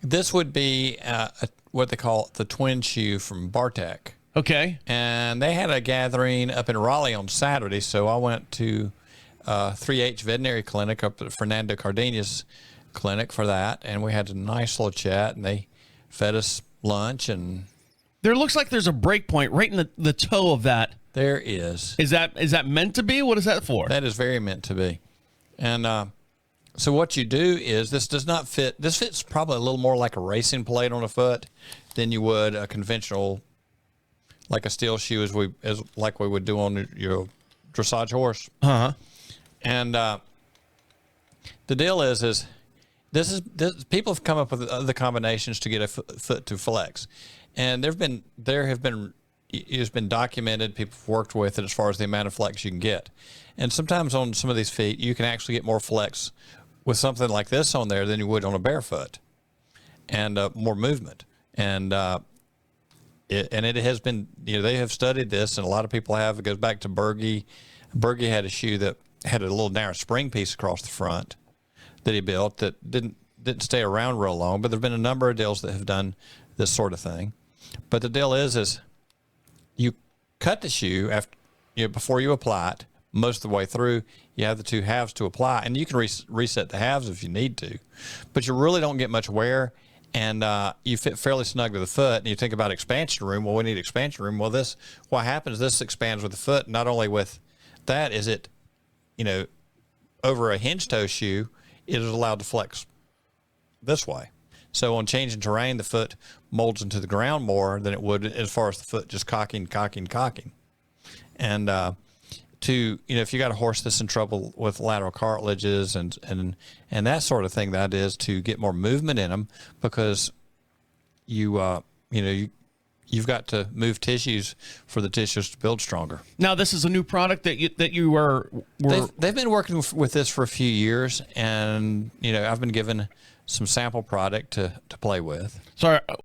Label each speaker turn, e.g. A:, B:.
A: This would be what they call the twin shoe from Bartek.
B: Okay.
A: And they had a gathering up in Raleigh on Saturday, so I went to 3H Veterinary Clinic up at Fernando Cardena's clinic for that, and we had a nice little chat, and they fed us lunch. And
B: there looks like there's a break point right in the toe of that.
A: There is.
B: Is that meant to be? What is that for?
A: That is very meant to be. And so what you do is, this does not fit. This fits probably a little more like a racing plate on a foot than you would a conventional, like a steel shoe, like we would do on your dressage horse.
B: Uh-huh.
A: And the deal is this people have come up with other combinations to get a foot to flex, and it's been documented. People have worked with it as far as the amount of flex you can get, and sometimes on some of these feet you can actually get more flex with something like this on there than you would on a barefoot, and more movement. And it has been, they have studied this, and a lot of people have. It goes back to Berge. Berge had a shoe that had a little narrow spring piece across the front that he built that didn't stay around real long, but there have been a number of deals that have done this sort of thing. But the deal is you cut the shoe after, before you apply it. Most of the way through, you have the two halves to apply, and you can reset the halves if you need to, but you really don't get much wear, and you fit fairly snug to the foot. And you think about expansion room. Well, we need expansion room. Well, what happens, this expands with the foot. Not only with that, is it, over a hinge toe shoe, it is allowed to flex this way. So on changing terrain, the foot molds into the ground more than it would as far as the foot just cocking. And if you got a horse that's in trouble with lateral cartilages and that sort of thing, that is to get more movement in them, because you've got to move tissues for the tissues to build stronger.
B: Now, this is a new product that you were.
A: They've been working with this for a few years, and I've been given some sample product to play with.
B: Sorry,